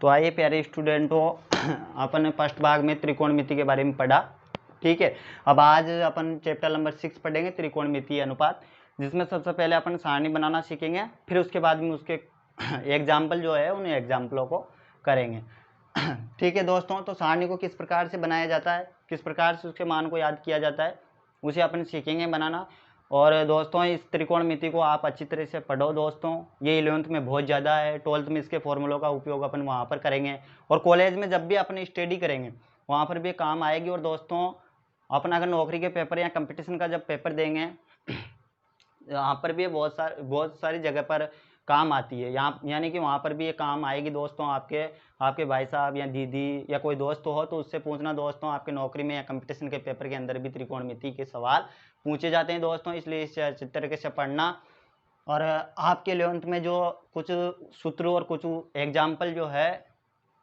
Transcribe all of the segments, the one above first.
तो आइए प्यारे स्टूडेंटों, अपन फर्स्ट भाग में त्रिकोणमिति के बारे में पढ़ा। ठीक है, अब आज अपन चैप्टर नंबर 6 पढ़ेंगे, त्रिकोणमितीय अनुपात, जिसमें सबसे पहले अपन सारणी बनाना सीखेंगे, फिर उसके बाद में उसके एग्जाम्पल जो है उन एग्जाम्पलों को करेंगे। ठीक है दोस्तों, तो सारणी को किस प्रकार से बनाया जाता है, किस प्रकार से उसके मान को याद किया जाता है, उसे अपन सीखेंगे बनाना। और दोस्तों इस त्रिकोणमिति को आप अच्छी तरह से पढ़ो दोस्तों, ये 11th में बहुत ज़्यादा है, 12th में इसके फॉर्मूलों का उपयोग अपन वहाँ पर करेंगे, और कॉलेज में जब भी अपन स्टडी करेंगे वहाँ पर भी काम आएगी। और दोस्तों अपन अगर नौकरी के पेपर या कंपटीशन का जब पेपर देंगे यहाँ पर भी बहुत सारी जगह पर काम आती है, यहाँ यानी कि वहाँ पर भी ये काम आएगी दोस्तों। आपके भाई साहब या दीदी या कोई दोस्त हो तो उससे पूछना दोस्तों, आपके नौकरी में या कंपटीशन के पेपर के अंदर भी त्रिकोणमिति के सवाल पूछे जाते हैं दोस्तों, इसलिए इस तरीके से पढ़ना। और आपके 11th में जो कुछ सूत्र और कुछ एग्जाम्पल जो है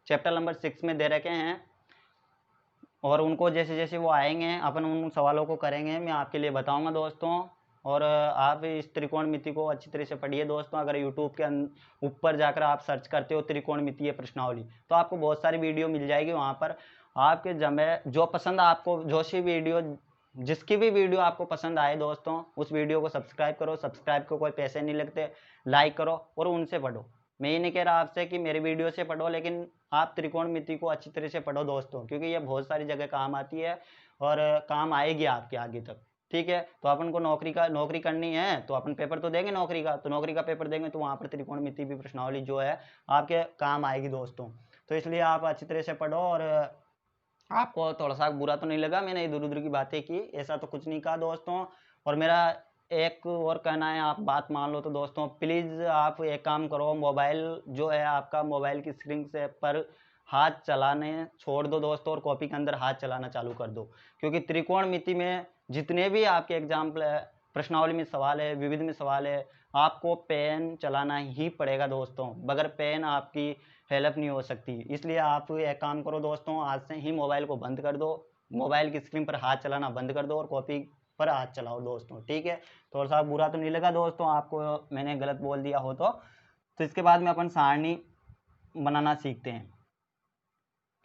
चैप्टर नंबर 6 में दे रखे हैं, और उनको जैसे जैसे वो आएंगे अपन उन सवालों को करेंगे, मैं आपके लिए बताऊंगा दोस्तों। और आप इस त्रिकोणमिति को अच्छी तरह से पढ़िए दोस्तों। अगर यूट्यूब के ऊपर जाकर आप सर्च करते हो त्रिकोणमितीय प्रश्नावली तो आपको बहुत सारी वीडियो मिल जाएगी। वहाँ पर आपके जो पसंद आपको, जिसकी भी वीडियो आपको पसंद आए दोस्तों, उस वीडियो को सब्सक्राइब करो। सब्सक्राइब को कोई पैसे नहीं लगते, लाइक करो और उनसे पढ़ो। मैं ये नहीं कह रहा आपसे कि मेरी वीडियो से पढ़ो, लेकिन आप त्रिकोणमिति को अच्छी तरह से पढ़ो दोस्तों, क्योंकि ये बहुत सारी जगह काम आती है और काम आएगी आपके आगे तक। ठीक है, तो अपन को नौकरी करनी है तो अपन पेपर तो देंगे नौकरी का, तो नौकरी का पेपर देंगे तो वहाँ पर त्रिकोणमिति भी प्रश्नावली जो है आपके काम आएगी दोस्तों। तो इसलिए आप अच्छी तरह से पढ़ो। और आपको थोड़ा सा बुरा तो नहीं लगा, मैंने इधर उधर की बातें की, ऐसा तो कुछ नहीं कहा दोस्तों। और मेरा एक और कहना है, आप बात मान लो तो दोस्तों प्लीज़ आप एक काम करो, मोबाइल जो है आपका, मोबाइल की स्क्रीन से पर हाथ चलाने छोड़ दो दोस्तों, और कॉपी के अंदर हाथ चलाना चालू कर दो। क्योंकि त्रिकोणमिति में जितने भी आपके एग्जाम्पल है, प्रश्नावली में सवाल है, विविध में सवाल है, आपको पेन चलाना ही पड़ेगा दोस्तों, बगैर पेन आपकी हेल्प नहीं हो सकती। इसलिए आप एक काम करो दोस्तों, आज से ही मोबाइल को बंद कर दो, मोबाइल की स्क्रीन पर हाथ चलाना बंद कर दो और कॉपी पर हाथ चलाओ दोस्तों। ठीक है, थोड़ा सा बुरा तो नहीं लगा दोस्तों आपको, मैंने गलत बोल दिया हो तो इसके बाद में अपन सारणी बनाना सीखते हैं,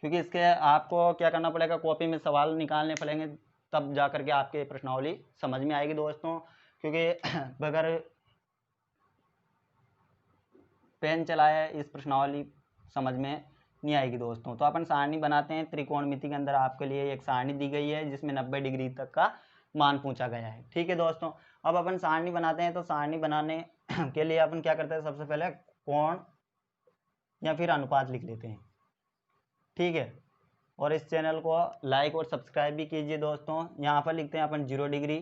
क्योंकि इसके आपको क्या करना पड़ेगा, कॉपी में सवाल निकालने पड़ेंगे, तब जा करके आपके प्रश्नावली समझ में आएगी दोस्तों। क्योंकि बगैर पेन चलाए इस प्रश्नावली समझ में नहीं आएगी दोस्तों। तो अपन सारणी बनाते हैं। त्रिकोणमिति के अंदर आपके लिए एक सारणी दी गई है जिसमें 90 डिग्री तक का मान पूछा गया है। ठीक है दोस्तों, अब अपन सारणी बनाते हैं। तो सारणी बनाने के लिए अपन क्या करते हैं, सबसे पहले कोण या फिर अनुपात लिख लेते हैं। ठीक है, और इस चैनल को लाइक और सब्सक्राइब भी कीजिए दोस्तों। यहाँ पर लिखते हैं अपन 0 डिग्री,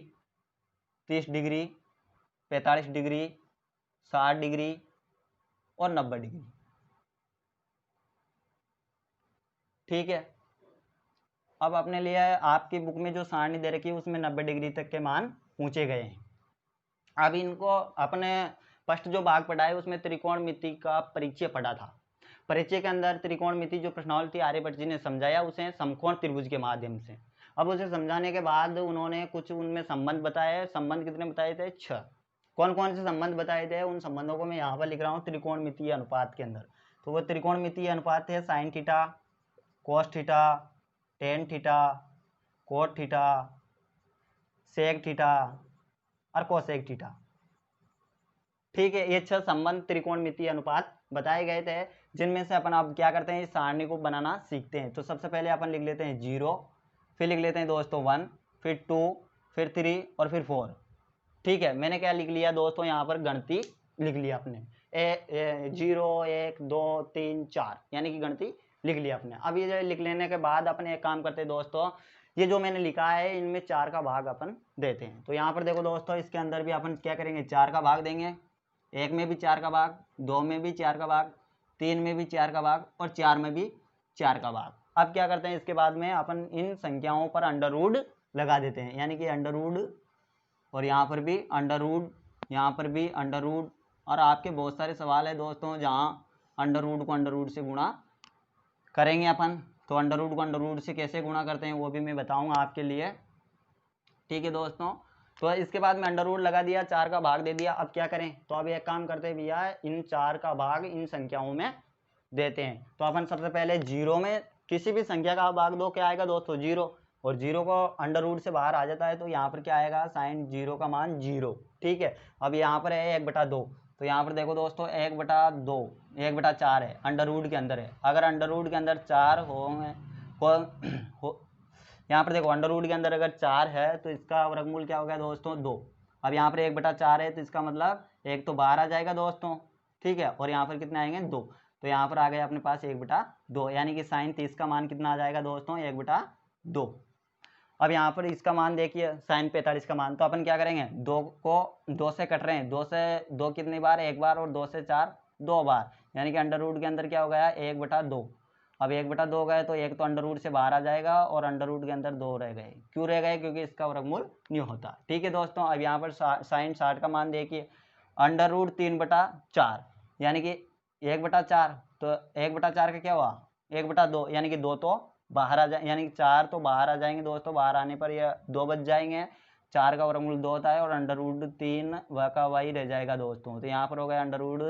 30 डिग्री, 45 डिग्री, 60 डिग्री और 90 डिग्री। ठीक है, अब अपने लिए आपकी बुक में जो सारणी दे रखी है उसमें 90 डिग्री तक के मान पूछे गए हैं। अब इनको अपने फर्स्ट जो भाग पढ़ा है उसमें त्रिकोणमिति का परिचय पढ़ा था। परिचय के अंदर त्रिकोणमिति जो प्रश्नावली थी आर्यभट्ट जी ने समझाया उसे समकोण त्रिभुज के माध्यम से। अब उसे समझाने के बाद उन्होंने कुछ उनमें संबंध बताए। संबंध कितने बताए थे? 6। कौन कौन से संबंध बताए थे, उन संबंधों को मैं यहाँ पर लिख रहा हूँ त्रिकोणमितीय अनुपात के अंदर। तो वो त्रिकोणमितीय अनुपात है sine theta, cos theta, tan theta, cot theta, sec theta और कोसेक थीटा। ठीक है, ये 6 संबंध त्रिकोणमितीय अनुपात बताए गए थे, जिनमें से अपन अब क्या करते हैं, इस सारणी को बनाना सीखते हैं। तो सबसे पहले अपन लिख लेते हैं 0, फिर लिख लेते हैं दोस्तों 1, फिर 2, फिर 3 और फिर 4। ठीक है, मैंने क्या लिख लिया दोस्तों, यहाँ पर गणती लिख लिया अपने 0 1 2 3 4, यानी कि गणती लिख लिया अपने। अब ये लिख लेने के बाद अपन एक काम करते हैं दोस्तों, ये जो मैंने लिखा है इनमें 4 का भाग अपन देते हैं। तो यहाँ पर देखो दोस्तों, इसके अंदर भी अपन क्या करेंगे, 4 का भाग देंगे। 1 में भी 4 का भाग, 2 में भी 4 का भाग, 3 में भी 4 का भाग और 4 में भी 4 का भाग। अब क्या करते हैं, इसके बाद में अपन इन संख्याओं पर अंडर रूट लगा देते हैं, यानी कि अंडर रूट, और यहाँ पर भी अंडर रूट, यहाँ पर भी अंडर रूट। और आपके बहुत सारे सवाल है दोस्तों जहाँ अंडर रूट को अंडर रूट से गुणा करेंगे अपन। तो अंडर रूट को अंडर रूट से कैसे गुणा करते हैं वो भी मैं बताऊँगा आपके लिए। ठीक है दोस्तों, तो इसके बाद में अंडर रूट लगा दिया, 4 का भाग दे दिया। अब क्या करें, तो अब एक काम करते हैं भैया, इन 4 का भाग इन संख्याओं में देते हैं। तो अपन सबसे पहले जीरो में किसी भी संख्या का भाग दो, क्या आएगा दोस्तों, जीरो, और जीरो को अंडर रूट से बाहर आ जाता है तो यहाँ पर क्या आएगा, साइन जीरो का मान जीरो। ठीक है, अब यहाँ पर है 1/2, तो यहाँ पर देखो दोस्तों 1/2 1/4 है, अंडर रूट के अंदर है। अगर अंडर रूट के अंदर 4 होंगे हो, यहाँ पर देखो अंडर रूट के अंदर अगर 4 है तो इसका वर्गमूल क्या हो गया दोस्तों, 2। अब यहाँ पर 1/4 है तो इसका मतलब 1 तो बाहर आ जाएगा दोस्तों, ठीक है, और यहाँ पर कितने आएंगे, 2। तो यहाँ पर आ गया अपने पास 1/2, यानी कि साइन 30 का मान कितना आ जाएगा दोस्तों, 1/2। अब यहाँ पर इसका मान देखिए साइन 45 का मान, तो अपन क्या करेंगे, 2 को 2 से कट रहे हैं, 2 से 2 कितनी बार, 1 बार, और 2 से 4 2 बार, यानी कि अंडर रूट के अंदर क्या हो गया, 1/2। अब 1/2 गए तो एक तो अंडर रूट से बाहर आ जाएगा और अंडर रूट के अंदर 2 रह गए। क्यों रह गए, क्योंकि इसका वर्गमूल नहीं होता। ठीक है दोस्तों, अब यहाँ पर साइन 60 का मान देखिए, अंडर रूट 3/4, यानी कि 1/4, तो 1/4 का क्या हुआ, 1/2, यानी कि 2 तो बाहर आ जाए, यानी कि 4 तो बाहर आ जाएंगे दोस्तों, बाहर आने पर ये 2 बच जाएंगे, 4 का वर्गमूल 2 होता है, और अंडर रूट 3 व का वाई रह जाएगा दोस्तों। तो यहाँ पर हो गया अंडर रूट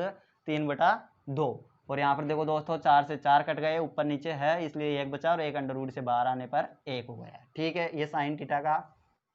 3/2, और यहाँ पर देखो दोस्तों 4 से 4 कट गए, ऊपर नीचे है इसलिए 1 बचा, और 1 अंडर रूट से बाहर आने पर 1 हो गया। ठीक है, ये साइन थीटा का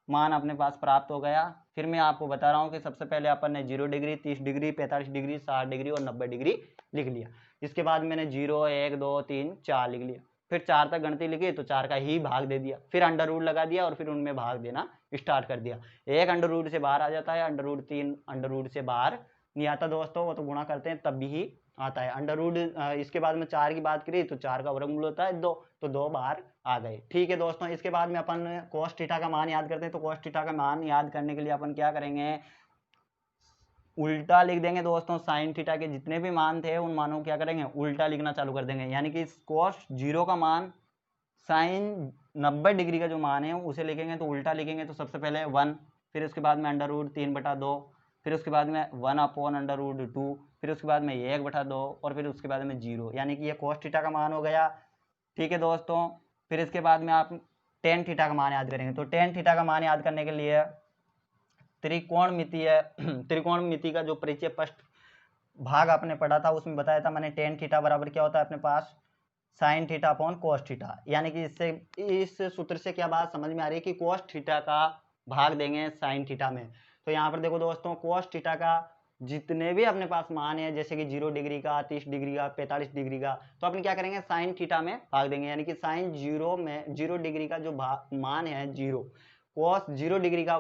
मान अपने पास प्राप्त हो गया। फिर मैं आपको बता रहा हूँ कि सबसे पहले अपन ने 0 डिग्री, 30 डिग्री, 45 डिग्री, 60 डिग्री और 90 डिग्री लिख लिया। इसके बाद मैंने 0, 1, 2, 3, 4 लिख लिया। फिर 4 तक गणती लिखी तो 4 का ही भाग दे दिया, फिर अंडर रूट लगा दिया और फिर उनमें भाग देना स्टार्ट कर दिया। एक अंडर रूट से बाहर आ जाता है, अंडर रूट 3 अंडर रूट से बाहर नहीं आता दोस्तों, वो तो गुणा करते हैं तब भी आता है। अंडर रूट इसके बाद में 4 की बात करी तो 4 का वर्गमूल होता है 2, तो 2 बाहर आ गए। ठीक है दोस्तों, इसके बाद में अपन कोस थीटा का मान याद करते हैं। तो कोस थीटा का मान याद करने के लिए अपन क्या करेंगे, उल्टा लिख देंगे दोस्तों। साइन थीटा के जितने भी मान थे उन मानों को क्या करेंगे, उल्टा लिखना चालू कर देंगे, यानी कि कोस 0 का मान साइन 90 डिग्री का जो मान है उसे लिखेंगे तो उल्टा लिखेंगे। तो सबसे पहले 1, फिर उसके बाद में अंडर रूट 3/2, फिर उसके बाद में 1/√2, फिर उसके बाद में 1/2, और फिर उसके बाद में 0, यानी कि ये कोस थीटा का मान हो गया। ठीक है दोस्तों, फिर इसके बाद में आप टेन थीटा का मान याद करेंगे। तो टेन थीटा का मान याद करने के लिए त्रिकोणमितीय त्रिकोणमिति का जो परिचय फर्स्ट भाग आपने पढ़ा था उसमें बताया था मैंने, टेन थीटा बराबर क्या होता है अपने पास, sine theta upon cos theta. यानी कि इससे इस सूत्र से क्या बात समझ में आ रही है कि कोस थीटा का भाग देंगे साइन थीटा में। तो यहाँ पर देखो दोस्तों, कोस थीटा का जितने भी अपने पास मान है, जैसे कि 0 डिग्री का, 30 डिग्री का, 45 डिग्री का, तो अपन क्या करेंगे, साइन थीटा में भाग देंगे। यानी कि साइन 0 डिग्री का जो मान है 0, कोस 0 डिग्री का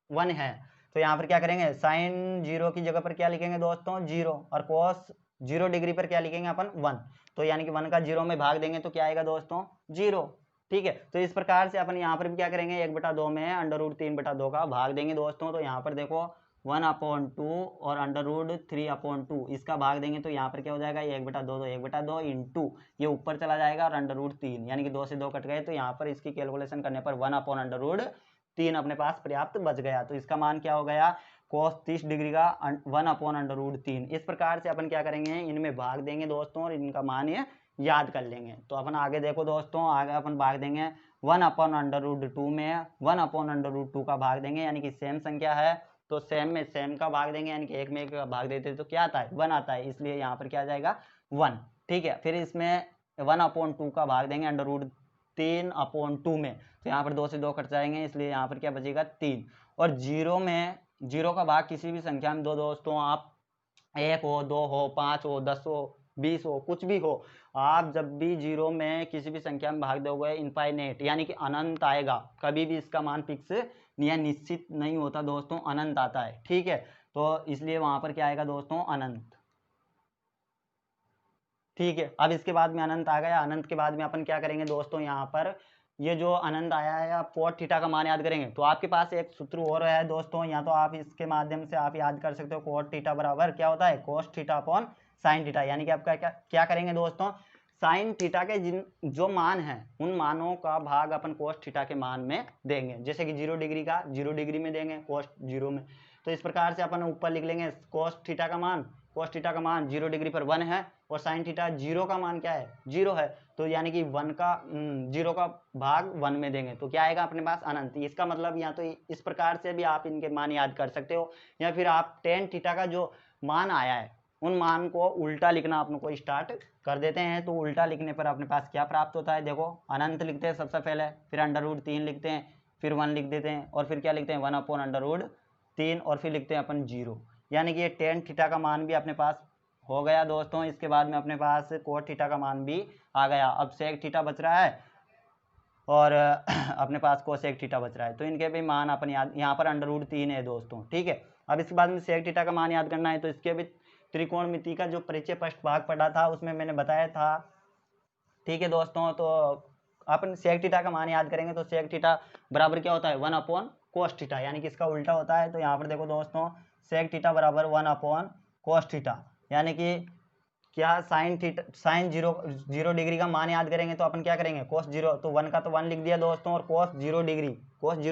1 है, तो यहाँ पर क्या करेंगे, साइन 0 की जगह पर क्या लिखेंगे दोस्तों, 0, और कोस 0 डिग्री पर क्या लिखेंगे अपन, 1। तो यानी कि 1 का 0 में भाग देंगे तो क्या आएगा दोस्तों, 0। ठीक है, तो इस प्रकार से अपन यहाँ पर भी क्या करेंगे, 1/2 में अंडर रूट 3/2 का भाग देंगे दोस्तों। तो यहाँ पर देखो 1/2 और अंडर रूट 3/2 इसका भाग देंगे तो यहाँ पर क्या हो जाएगा, 1/2 तो 1/2 इंटू ये ऊपर चला जाएगा और अंडर रूट 3, यानी कि 2 से 2 कट गए, तो यहाँ पर इसकी कैलकुलेशन करने पर 1/√3 अपने पास पर्याप्त बच गया। तो इसका मान क्या हो गया, कोस 30 डिग्री का 1/√3। इस प्रकार से अपन क्या करेंगे, इनमें भाग देंगे दोस्तों और इनका मान ये याद कर लेंगे। तो अपन आगे देखो दोस्तों, आगे अपन भाग देंगे 1/√2 में 1/√2 का भाग देंगे, यानी कि सेम संख्या है तो सेम में सेम का भाग देंगे, यानी कि एक में एक का भाग देते तो क्या आता है, 1 आता है, इसलिए यहाँ पर क्या आ जाएगा 1। ठीक है, फिर इसमें 1/2 का भाग देंगे अंडर√3/2 में, तो यहाँ पर 2 से 2 कट जाएंगे, इसलिए यहाँ पर क्या बचेगा 3। और 0 में 0 का भाग किसी भी संख्या में दो दोस्तों, आप 1 हो, 2 हो, 5 हो, 10 हो, 20 हो, कुछ भी हो, आप जब भी 0 में किसी भी संख्या में भाग दोगे इनफाइनेट यानी कि अनंत आएगा, कभी भी इसका मान फिक्स या निश्चित नहीं होता दोस्तों, अनंत आता है। ठीक है, तो इसलिए वहां पर क्या आएगा दोस्तों, अनंत। ठीक है, अब इसके बाद में अनंत आ गया, अनंत के बाद में अपन क्या करेंगे दोस्तों, यहाँ पर ये जो अनंत आया है आप कोट थीटा का मान याद करेंगे। तो आपके पास एक सूत्र और है दोस्तों, या तो आप इसके माध्यम से आप याद कर सकते हो, कोट थीटा बराबर क्या होता है, cos theta upon sine theta. यानी कि आपका क्या करेंगे दोस्तों, साइन थीटा के जो मान है उन मानों का भाग अपन कोस थीटा के मान में देंगे। जैसे कि 0 डिग्री का 0 डिग्री में देंगे, कोस 0 में। तो इस प्रकार से अपन ऊपर लिख लेंगे कोस थीटा का मान, कोस थीटा का मान 0 डिग्री पर 1 है और साइन थीटा 0 का मान क्या है, 0 है, तो यानी कि 0 का भाग 1 में देंगे तो क्या आएगा अपने पास, अनंत। इसका मतलब या तो इस प्रकार से भी आप इनके मान याद कर सकते हो, या फिर आप टेन थीटा का जो मान आया है उन मान को उल्टा लिखना अपने को स्टार्ट कर देते हैं। तो उल्टा लिखने पर अपने पास क्या प्राप्त होता है, देखो अनंत लिखते हैं सबसे पहले, फिर √3 लिखते हैं, फिर 1 लिख देते हैं, और फिर क्या लिखते हैं 1/√3, और फिर लिखते हैं अपन 0। यानी कि ये tan थीटा का मान भी अपने पास हो गया दोस्तों। इसके बाद में अपने पास cos थीटा का मान भी आ गया। अब sec थीटा बच रहा है और अपने पास cosec थीटा बच रहा है। तो इनके भी मान अपन याद, यहाँ पर √3 है दोस्तों, ठीक है। अब इसके बाद में sec थीटा का मान याद करना है। तो इसके भी त्रिकोणमिति का जो परिचय फर्स्ट भाग पढ़ा था उसमें मैंने बताया था, ठीक है दोस्तों। तो अपन sec थीटा का मान याद करेंगे। तो sec थीटा बराबर क्या होता है 1/cos थीटा, यानी कि इसका उल्टा होता है। तो यहाँ पर देखो दोस्तों sec थीटा बराबर 1/cos थीटा, यानी कि क्या साइन थीटा, साइन 0 डिग्री का मान याद करेंगे। तो अपन क्या करेंगे cos 0, तो 1 का तो 1 लिख दिया दोस्तों, और cos 0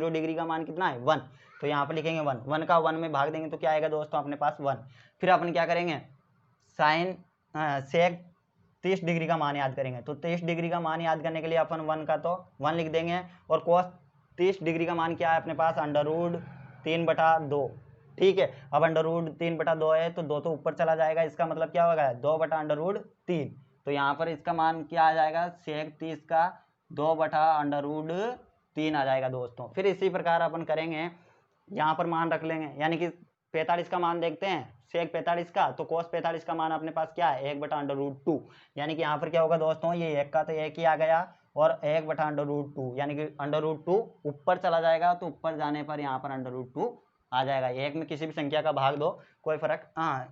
डिग्री का मान कितना है 1, तो यहाँ पर लिखेंगे 1 का 1 में भाग देंगे तो क्या आएगा दोस्तों अपने पास 1। फिर अपन क्या करेंगे साइन सेक 30 डिग्री का मान याद करेंगे। तो 30 डिग्री का मान याद करने के लिए अपन 1 का तो 1 लिख देंगे, और cos 30 डिग्री का मान क्या है अपने पास √3/2, ठीक है। अब √3/2 है तो 2 तो ऊपर चला जाएगा, इसका मतलब क्या होगा 2/√3। तो यहाँ पर इसका मान क्या आ जाएगा sec 30 का 2/√3 आ जाएगा दोस्तों। फिर इसी प्रकार अपन करेंगे, यहाँ पर मान रख लेंगे, यानी कि 45 का मान देखते हैं sec 45 का। तो cos 45 का मान अपने पास क्या है 1/√2, यानी कि यहाँ पर क्या होगा दोस्तों ये 1 का तो 1 ही आ गया, और 1/√2 यानी कि √2 ऊपर चला जाएगा, तो ऊपर जाने पर यहाँ पर √2 आ जाएगा। 1 में किसी भी संख्या का भाग दो कोई फर्क,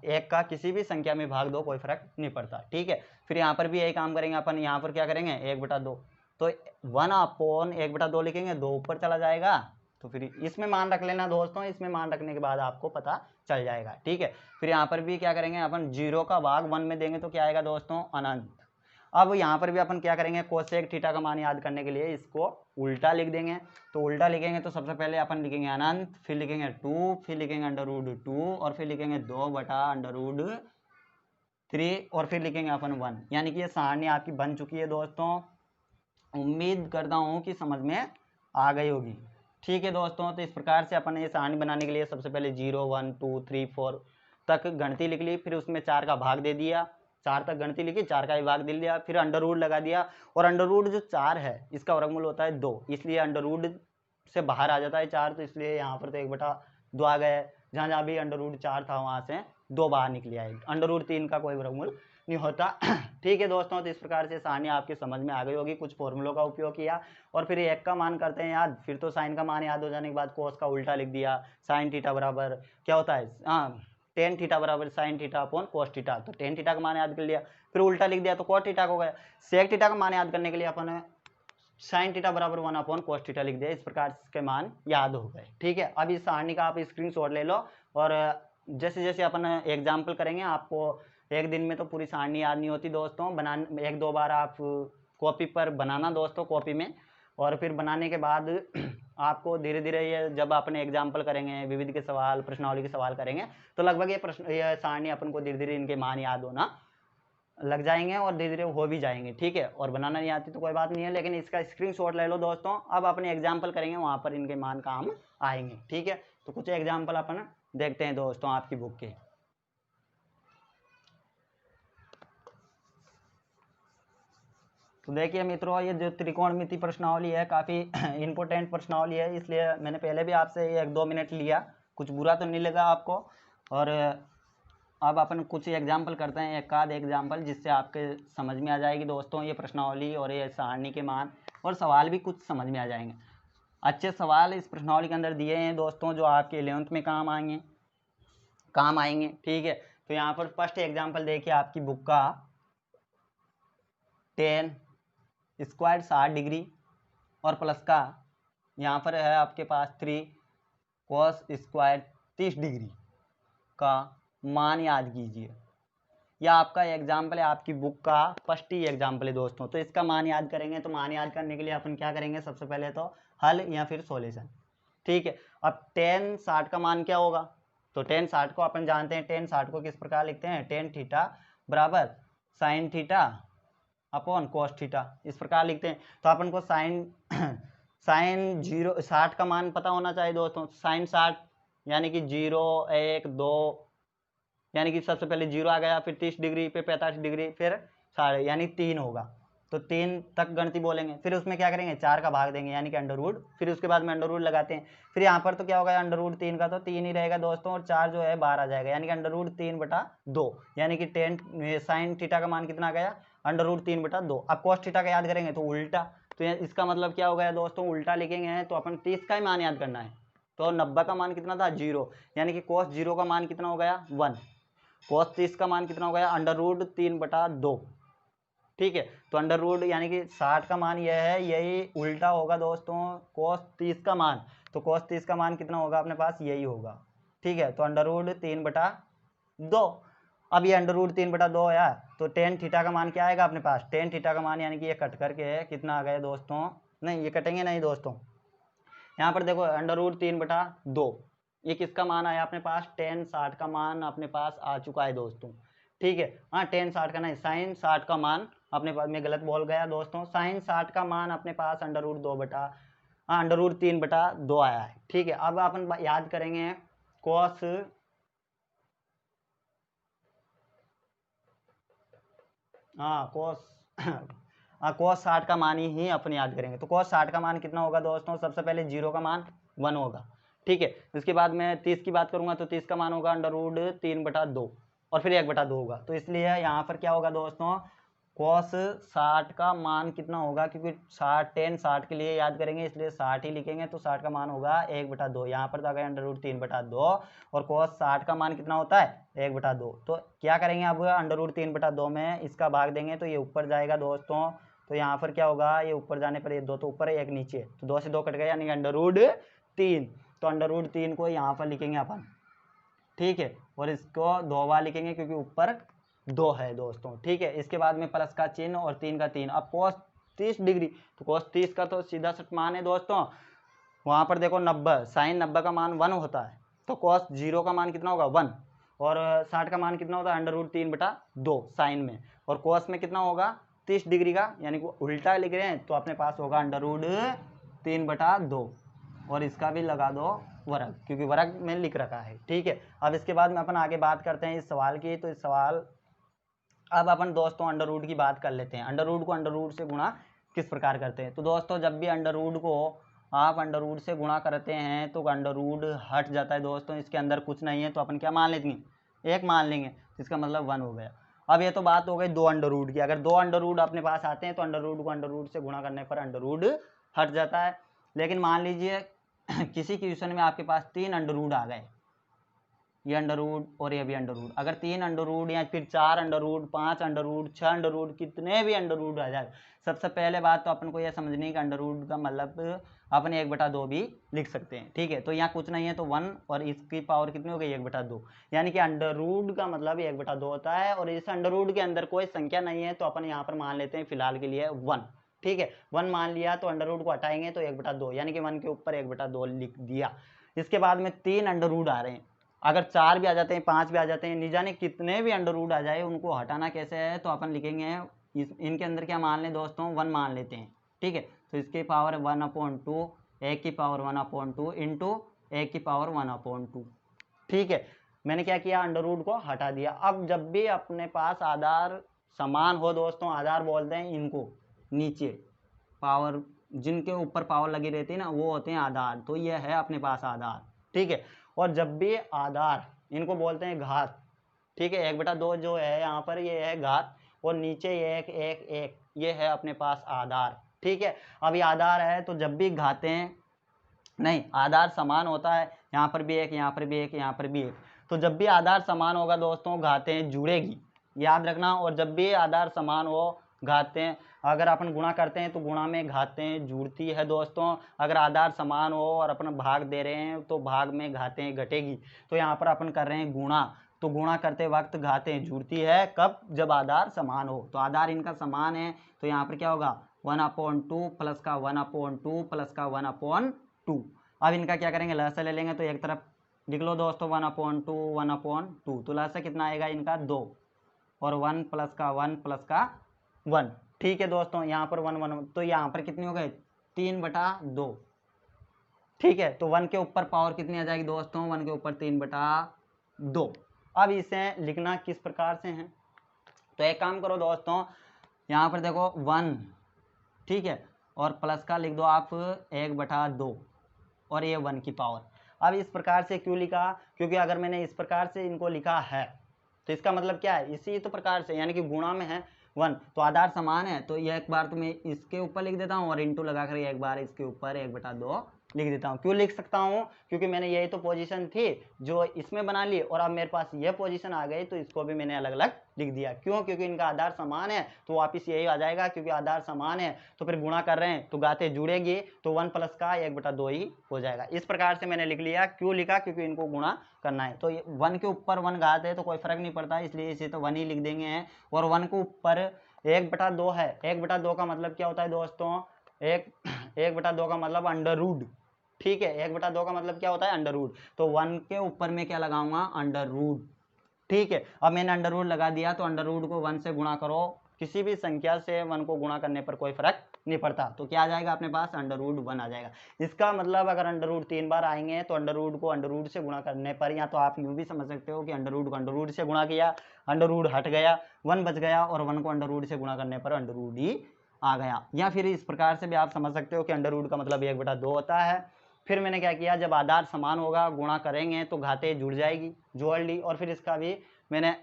1 का किसी भी संख्या में भाग दो कोई फर्क नहीं पड़ता, ठीक है। फिर यहाँ पर भी यही काम करेंगे अपन, यहाँ पर क्या करेंगे 1/2, तो 1/1/2 लिखेंगे, 2 ऊपर चला जाएगा। तो फिर इसमें मान रख लेना दोस्तों, इसमें मान रखने के बाद आपको पता चल जाएगा, ठीक है। फिर यहाँ पर भी क्या करेंगे अपन 0 का भाग 1 में देंगे तो क्या आएगा दोस्तों अनंत। अब यहाँ पर भी अपन क्या करेंगे cosec थीटा का मान याद करने के लिए इसको उल्टा लिख देंगे। तो उल्टा लिखेंगे तो सबसे पहले अपन लिखेंगे अनंत, फिर लिखेंगे 2, फिर लिखेंगे √2, और फिर लिखेंगे 2/√3, और फिर लिखेंगे अपन 1। यानी कि ये सारणी आपकी बन चुकी है दोस्तों। उम्मीद करता हूँ कि समझ में आ गई होगी, ठीक है दोस्तों। तो इस प्रकार से अपन ये सारणी बनाने के लिए सबसे पहले 0 1 2 3 4 तक गणती लिख ली, फिर उसमें 4 का भाग दे दिया, 4 तक गणती लिखी, 4 का भाग दे दिया, फिर अंडर लगा दिया। और अंडर जो 4 है इसका वर्गमूल होता है 2, इसलिए अंडर से बाहर आ जाता है 4, तो इसलिए यहाँ पर तो 1/2 आ गया है। जहाँ जहाँ भी √4 था वहाँ से 2 बाहर निकल आए, √3 का कोई वर्गमूल नहीं होता, ठीक है दोस्तों। तो इस प्रकार से सारणी आपके समझ में आ गई होगी। कुछ फॉर्मूलों का उपयोग किया, और फिर 1 का मान करते हैं याद, फिर तो साइन का मान याद हो जाने के बाद cos का उल्टा लिख दिया, साइन थीटा बराबर क्या होता है tan थीटा बराबर sign theta upon cos theta. तो tan थीटा का मान याद कर लिया, फिर उल्टा लिख दिया तो cos थीटा हो गया। sec थीटा का मान याद करने के लिए अपन साइन थीटा बराबर 1/cos थीटा लिख दिया। इस प्रकार इसके मान याद हो गए, ठीक है। अब इस सारणी का आप स्क्रीनशॉट ले लो, और जैसे जैसे अपन एग्जाम्पल करेंगे, आपको एक दिन में तो पूरी सारणी याद नहीं होती दोस्तों, बनाने 1-2 बार आप कॉपी पर बनाना दोस्तों, कॉपी में, और फिर बनाने के बाद आपको धीरे धीरे ये जब अपन एग्जाम्पल करेंगे, विविध के सवाल, प्रश्नावली के सवाल करेंगे, तो लगभग ये सारणी अपन को धीरे धीरे इनके मान याद होना लग जाएंगे, और धीरे धीरे हो भी जाएंगे, ठीक है। और बनाना नहीं आती तो कोई बात नहीं है, लेकिन इसका स्क्रीनशॉट ले लो दोस्तों। अब अपने एग्जाम्पल करेंगे, वहाँ पर इनके मान काम आएंगे, ठीक है। तो कुछ एग्जाम्पल अपन देखते हैं दोस्तों आपकी बुक के। तो देखिए मित्रों, ये जो त्रिकोणमिति प्रश्नावली है काफ़ी इंपॉर्टेंट प्रश्नावली है, इसलिए मैंने पहले भी आपसे 1-2 मिनट लिया, कुछ बुरा तो नहीं लगा आपको। और अब अपन कुछ एग्जाम्पल करते हैं, एक आध एग्जाम्पल, जिससे आपके समझ में आ जाएगी दोस्तों ये प्रश्नावली और ये सारणी के मान, और सवाल भी कुछ समझ में आ जाएंगे। अच्छे सवाल इस प्रश्नावली के अंदर दिए हैं दोस्तों, जो आपके 11th में काम आएंगे, ठीक है। तो यहाँ पर फर्स्ट एग्जाम्पल देखिए आपकी बुक का, tan स्क्वायर 60 डिग्री और प्लस का यहाँ पर है आपके पास 3 cos स्क्वायर 30 डिग्री का मान याद कीजिए। यह आपका एग्जाम्पल है, आपकी बुक का फर्स्ट ही एग्जाम्पल है दोस्तों। तो इसका मान याद करेंगे, तो मान याद करने के लिए अपन क्या करेंगे, सबसे पहले तो हल या फिर सॉल्यूशन, ठीक है। अब tan 60 का मान क्या होगा, तो tan 60 को अपन जानते हैं, tan 60 को किस प्रकार लिखते हैं, tan थीटा बराबर sign theta upon cos theta, इस प्रकार लिखते हैं। तो अपन को साइन 60 का मान पता होना चाहिए दोस्तों। साइन 60 यानी कि 0 1 2 यानी कि सबसे पहले 0 आ गया, फिर 30 डिग्री, फिर 45 डिग्री, फिर साढ़े, यानी 3 होगा। तो 3 तक गणती बोलेंगे। फिर उसमें क्या करेंगे, 4 का भाग देंगे, यानी कि अंडर रूट। फिर उसके बाद में अंडर रूट लगाते हैं। फिर यहाँ पर तो क्या होगा, अंडर रूट 3 का तो 3 ही रहेगा दोस्तों, और 4 जो है बाहर आ जाएगा, यानी कि अंडर रूट 3/2, यानी कि टेन साइन थीटा का मान कितना आ गया, अंडर रूट 3/2। अब कॉस थीटा का याद करेंगे तो उल्टा, तो इसका मतलब क्या हो गया दोस्तों, उल्टा लिखेंगे तो अपन 30 का ही मान याद करना है। तो 90 का मान कितना था, 0, यानी कि cos 0 का मान कितना हो गया, 1। cos 30 का मान कितना हो गया, अंडर रूट 3/2। ठीक है, तो अंडर रूट यानी कि 60 का मान यह है, यही उल्टा होगा दोस्तों cos 30 का मान। तो cos 30 का मान कितना होगा अपने पास, यही होगा। ठीक है, तो अंडर रूट 3/2। अब ये अंडर रूट 3/2 आया, तो टेन थीटा का मान क्या आएगा अपने पास, टेन थीटा का मान, यानी कि ये कट करके कितना आ गया दोस्तों, नहीं ये कटेंगे नहीं दोस्तों, यहाँ पर देखो अंडर रूट 3/2, ये किसका मान आया अपने पास, टेन 60 का मान अपने पास आ चुका है दोस्तों। ठीक है, हाँ टेन 60 का नहीं, साइन 60 का मान अपने पास, मैं गलत बोल गया दोस्तों, साइन 60 का मान अपने पास अंडर रूट 3/2 आया है। ठीक है, अब अपन याद करेंगे कॉस, हाँ कॉस cos 60 का मान ही अपन याद करेंगे। तो cos 60 का मान कितना होगा दोस्तों, सबसे पहले 0 का मान 1 होगा। ठीक है, इसके बाद मैं 30 की बात करूंगा तो 30 का मान होगा अंडर रूट 3/2, और फिर 1/2 होगा। तो इसलिए यहाँ पर क्या होगा दोस्तों, cos 60 का मान कितना होगा, क्योंकि 60 के लिए याद करेंगे इसलिए 60 ही लिखेंगे, तो 60 का मान होगा 1/2। यहाँ पर तो आ गया अंडर रूट 3/2, और cos 60 का मान कितना होता है, 1/2। तो क्या करेंगे, अब अंडर रूट 3/2 में इसका भाग देंगे तो ये ऊपर जाएगा दोस्तों। तो यहाँ पर क्या होगा, ये ऊपर जाने पर ये 2 तो ऊपर है, 1 नीचे, तो 2 से 2 कट गए, यानी अंडर रूट 3। तो अंडर रूट 3 को यहाँ पर लिखेंगे अपन। ठीक है, और इसको 2 बार लिखेंगे क्योंकि ऊपर 2 है दोस्तों। ठीक है, इसके बाद में प्लस का चिन्ह और 3 का 3। अब cos 30 डिग्री, तो cos 30 का तो सीधा सट मान है दोस्तों, वहाँ पर देखो 90, साइन 90 का मान 1 होता है, तो cos 0 का मान कितना होगा 1, और 60 का मान कितना होता है अंडर रूट 3/2 साइन में, और cos में कितना होगा 30 डिग्री का, यानी कि उल्टा लिख रहे हैं तो अपने पास होगा अंडर रूट 3/2, और इसका भी लगा दो वर्ग, क्योंकि वर्ग में लिख रखा है। ठीक है, अब इसके बाद में अपन आगे बात करते हैं इस सवाल की। तो इस सवाल, अब अपन दोस्तों अंडर रूट की बात कर लेते हैं। अंडर रूट को अंडर रूट से गुणा किस प्रकार करते हैं। तो दोस्तों जब भी अंडर रूट को आप अंडर रूट से गुणा करते हैं तो अंडर रूट हट जाता है दोस्तों, इसके अंदर कुछ नहीं है, तो अपन क्या मान लेंगे, 1 मान लेंगे, तो इसका मतलब 1 हो गया। अब ये तो बात हो गई 2 अंडर रूट की। अगर 2 अंडर रूट अपने पास आते हैं तो अंडर रूट को अंडर रूट से गुणा करने पर अंडर रूट हट जाता है। लेकिन मान लीजिए किसी क्वेश्चन में आपके पास 3 अंडर रूट आ गए, ये अंडर रूट और ये भी अंडर रूट, अगर 3 अंडर रूट या फिर 4 under root, 5 under root, 6 under root, कितने भी अंडर रूट आ जाए, सबसे पहले बात तो अपन को यह समझनी है कि अंडर रूट का मतलब अपन 1/2 भी लिख सकते हैं। ठीक है, तो यहाँ कुछ नहीं है तो 1, और इसकी पावर कितनी हो गई 1/2, यानी कि अंडर रूट का मतलब 1/2 होता है, और इस अंडर रूट के अंदर कोई संख्या नहीं है तो अपन यहाँ पर मान लेते हैं फिलहाल के लिए 1। ठीक है, 1 मान लिया, तो अंडर रूट को हटाएंगे तो 1/2, यानी कि 1 के ऊपर 1/2 लिख दिया। इसके बाद में 3 अंडर रूट आ रहे हैं, अगर 4 भी आ जाते हैं, 5 भी आ जाते हैं, नहीं जाने कितने भी अंडर रूट आ जाए, उनको हटाना कैसे है, तो अपन लिखेंगे इनके अंदर क्या मान लें दोस्तों, 1 मान लेते हैं। ठीक है, तो इसकी पावर 1/2, 1 की पावर 1/2 इंटू 1 की पावर 1/2। ठीक है, मैंने क्या किया, अंडर रूट को हटा दिया। अब जब भी अपने पास आधार समान हो दोस्तों, आधार बोलते हैं इनको, नीचे पावर जिनके ऊपर पावर लगी रहती है ना, वो होते हैं आधार, तो ये है अपने पास आधार। ठीक है, और जब भी आधार, इनको बोलते हैं घात। ठीक है, 1/2 जो है यहाँ पर ये है घात, और नीचे 1 1 1 ये है अपने पास आधार। ठीक है, अब ये आधार है तो जब भी घातें, नहीं आधार समान होता है, यहाँ पर भी 1, यहाँ पर भी 1, यहाँ पर भी 1, तो जब भी आधार समान होगा दोस्तों घातें जुड़ेगी, याद रखना। और जब भी आधार समान हो, घातें अगर अपन गुणा करते हैं तो गुणा में घातें जुड़ती है दोस्तों। अगर आधार समान हो और अपन भाग दे रहे हैं तो भाग में घातें घटेगी। तो यहाँ पर अपन कर रहे हैं गुणा, तो गुणा करते वक्त घातें जुड़ती है, कब, जब आधार समान हो। तो आधार इनका समान है, तो यहाँ पर क्या होगा 1/2 प्लस का 1/2 प्लस का 1/2। अब इनका क्या करेंगे, लहसा ले लेंगे, तो एक तरफ लिख लो दोस्तों 1/2 1/2, तो लहसा कितना आएगा इनका 2, और 1 प्लस का 1 प्लस का 1। ठीक है दोस्तों, यहाँ पर 1 1, तो यहाँ पर कितनी हो गई 3/2। ठीक है, तो 1 के ऊपर पावर कितनी आ जाएगी दोस्तों, 1 के ऊपर 3/2। अब इसे लिखना किस प्रकार से है, तो एक काम करो दोस्तों, यहाँ पर देखो 1, ठीक है, और प्लस का लिख दो आप 1/2 और ये 1 की पावर। अब इस प्रकार से क्यों लिखा, क्योंकि अगर मैंने इस प्रकार से इनको लिखा है तो इसका मतलब क्या है, इसी तो प्रकार से, यानी कि गुणा में है 1 तो आधार समान है, तो ये एक बार तो मैं इसके ऊपर लिख देता हूँ और इंटू लगाकर एक बार इसके ऊपर 1/2 लिख देता हूँ। क्यों लिख सकता हूँ, क्योंकि मैंने यही तो पोजीशन थी जो इसमें बना ली और अब मेरे पास ये पोजीशन आ गई, तो इसको भी मैंने अलग अलग लिख दिया। क्यों, क्योंकि इनका आधार समान है, तो वापिस यही आ जाएगा, क्योंकि आधार समान है तो फिर गुणा कर रहे हैं तो गाते जुड़ेगी, तो 1 प्लस का 1/2 ही हो जाएगा। इस प्रकार से मैंने लिख लिया। क्यों लिखा, क्योंकि इनको गुणा करना है, तो 1 के ऊपर 1 घात है तो कोई फर्क नहीं पड़ता, इसलिए इसे तो 1 ही लिख देंगे हैं। और 1 के ऊपर 1/2 है, 1/2 का मतलब क्या होता है दोस्तों, 1/2 का मतलब अंडर रूट, ठीक है, 1/2 का मतलब क्या होता है, अंडर रूट, तो 1 के ऊपर में क्या लगाऊंगा, अंडर रूट, ठीक है। अब मैंने अंडर रूट लगा दिया, तो अंडर रूट को 1 से गुणा करो, किसी भी संख्या से 1 को गुणा करने पर कोई फर्क नहीं पड़ता, तो क्या आ जाएगा अपने पास, अंडर रूट 1 आ जाएगा। इसका मतलब अगर अंडर रूट 3 बार आएंगे तो अंडर रूट को अंडर रूट से गुणा करने पर, या तो आप यूं भी समझ सकते हो कि अंडर रूट को अंडर रूट से गुणा किया, अंडर रूट हट गया, 1 बच गया, और 1 को अंडर रूट से गुणा करने पर अंडर रूट ही आ गया। या फिर इस प्रकार से भी आप समझ सकते हो कि अंडर रूट का मतलब 1/2 होता है। फिर मैंने क्या किया, जब आधार समान होगा गुणा करेंगे तो घाते जुड़ जाएगी, जोड़ ली, और फिर इसका भी मैंने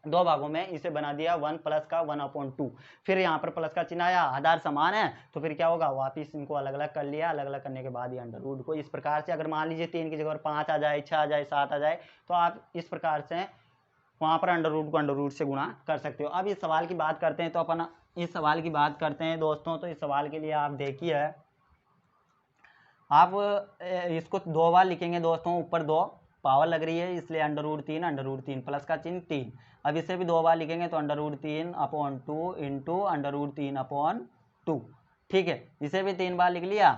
2 भागों में इसे बना दिया, 1 प्लस का 1/2। फिर यहाँ पर प्लस का चिन्ह आया, आधार समान है तो फिर क्या होगा, वापिस इनको अलग अलग कर लिया, अलग अलग करने के बाद ये अंडर रूट को इस प्रकार से, अगर मान लीजिए 3 की जगह 5 आ जाए, 6 आ जाए, 7 आ जाए, तो आप इस प्रकार से वहाँ पर अंडर रूट को अंडर रूट से गुणा कर सकते हो। अब इस सवाल की बात करते हैं, तो अपन इस सवाल की बात करते हैं दोस्तों। तो इस सवाल के लिए आप देखिए, आप इसको 2 बार लिखेंगे दोस्तों, ऊपर 2 पावर लग रही है इसलिए अंडर रूट 3 प्लस का चिन्ह 3। अब इसे भी 2 बार लिखेंगे तो under root 3/2 into under root 3/2, ठीक है। इसे भी 3 बार लिख लिया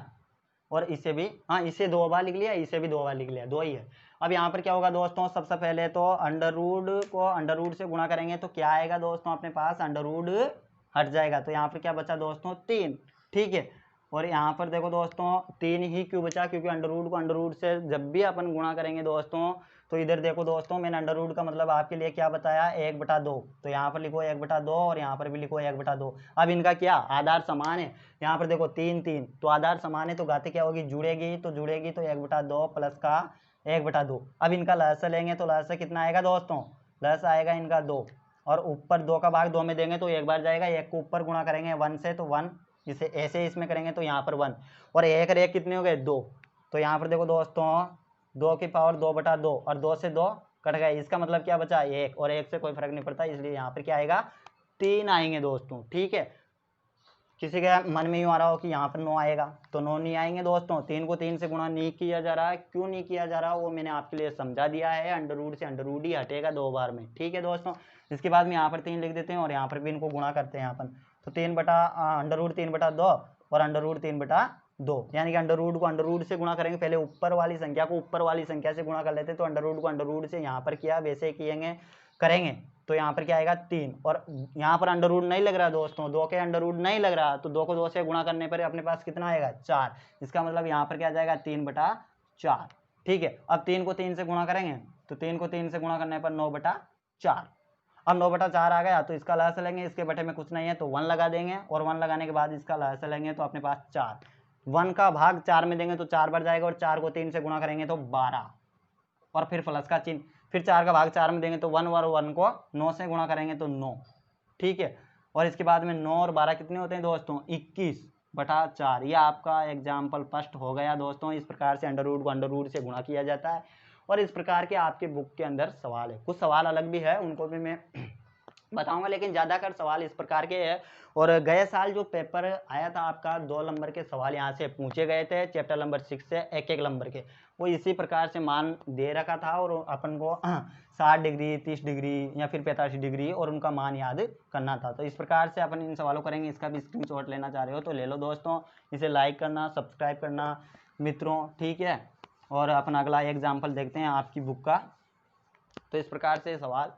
और इसे भी, हाँ इसे 2 बार लिख लिया, इसे भी 2 बार लिख लिया, 2 ही है। अब यहाँ पर क्या होगा दोस्तों, सबसे पहले तो अंडर रूट को अंडर रूट से गुणा करेंगे तो क्या आएगा दोस्तों, अपने पास अंडर रूट हट जाएगा, तो यहाँ पर क्या बचा दोस्तों, 3, ठीक है। और यहाँ पर देखो दोस्तों 3 ही क्यों बचा, क्योंकि अंडर रूट को अंडर रूट से जब भी अपन गुणा करेंगे दोस्तों, तो इधर देखो दोस्तों, मैंने अंडर रूट का मतलब आपके लिए क्या बताया, 1/2, तो यहाँ पर लिखो 1/2 और यहाँ पर भी लिखो 1/2। अब इनका क्या, आधार समान है, यहाँ पर देखो 3 3, तो आधार समान है तो घाते क्या होगी, जुड़ेगी, तो 1/2 प्लस का 1/2। अब इनका लहसा लेंगे तो लहसा कितना आएगा दोस्तों, लहसा आएगा इनका 2, और ऊपर 2 का भाग 2 में देंगे तो एक बार जाएगा, 1 को ऊपर गुणा करेंगे 1 से तो 1, इसे ऐसे इसमें करेंगे तो यहाँ पर 1, और 1 और 1 कितने हो गए, 2, तो यहाँ पर देखो दोस्तों 2 की पावर 2/2, और 2 से 2 कट गए, इसका मतलब क्या बचा, 1, और 1 से कोई फर्क नहीं पड़ता, इसलिए यहाँ पर क्या आएगा, 3 आएंगे दोस्तों, ठीक है। किसी के मन में यूँ आ रहा हो कि यहाँ पर 9 आएगा, तो 9 नहीं आएंगे दोस्तों, 3 को 3 से गुणा नहीं किया जा रहा है। क्यों नहीं किया जा रहा वो मैंने आपके लिए समझा दिया है, अंडर रूट से अंडर रूट ही हटेगा 2 बार में, ठीक है दोस्तों। इसके बाद में यहाँ पर 3 लिख देते हैं और यहाँ पर भी इनको गुणा करते हैं अपन, तो अंडर रूट 3/2 और अंडर रूट 3/2, यानी कि अंडर रूट को अंडर रूट से गुणा करेंगे, पहले ऊपर वाली संख्या को ऊपर वाली संख्या से गुणा कर लेते, तो अंडर रूट को अंडर रूट से यहाँ पर किया, वैसे करेंगे तो यहाँ पर क्या आएगा 3, और यहाँ पर अंडर रूट नहीं लग रहा दोस्तों, 2 के अंडर रूट नहीं लग रहा, तो 2 को 2 से गुणा करने पर अपने पास कितना आएगा, 4, इसका मतलब यहाँ पर क्या जाएगा, 3/4, ठीक है। अब 3 को 3 से गुणा करेंगे तो 3 को 3 से गुणा करने पर 9/4, अब 9/4 आ गया, तो इसका लहसा लेंगे, इसके बटे में कुछ नहीं है तो 1 लगा देंगे, और 1 लगाने के बाद इसका लहसा लेंगे तो अपने पास 4, 1 का भाग 4 में देंगे तो 4 बार जाएगा, और 4 को 3 से गुणा करेंगे तो 12, और फिर प्लस का चिन्ह, फिर 4 का भाग 4 में देंगे तो 1, और 1 को 9 से गुणा करेंगे तो 9, ठीक है। और इसके बाद में 9 और 12 कितने होते हैं दोस्तों, 21/4, यह आपका एग्जाम्पल फर्स्ट हो गया दोस्तों। इस प्रकार से अंडर रूट को अंडर रूट से गुणा किया जाता है, और इस प्रकार के आपके बुक के अंदर सवाल है, कुछ सवाल अलग भी है, उनको भी मैं बताऊंगा, लेकिन ज़्यादातर सवाल इस प्रकार के हैं। और गए साल जो पेपर आया था आपका 2 नंबर के सवाल यहाँ से पूछे गए थे, चैप्टर नंबर 6 से 1 नंबर के, वो इसी प्रकार से मान दे रखा था, और अपन को 60 डिग्री 30 डिग्री या फिर 85 डिग्री और उनका मान याद करना था। तो इस प्रकार से अपन इन सवालों करेंगे, इसका भी स्क्रीनशॉट लेना चाह रहे हो तो ले लो दोस्तों, इसे लाइक करना, सब्सक्राइब करना मित्रों, ठीक है। और अपन अगला एग्जाम्पल देखते हैं आपकी बुक का। तो इस प्रकार से सवाल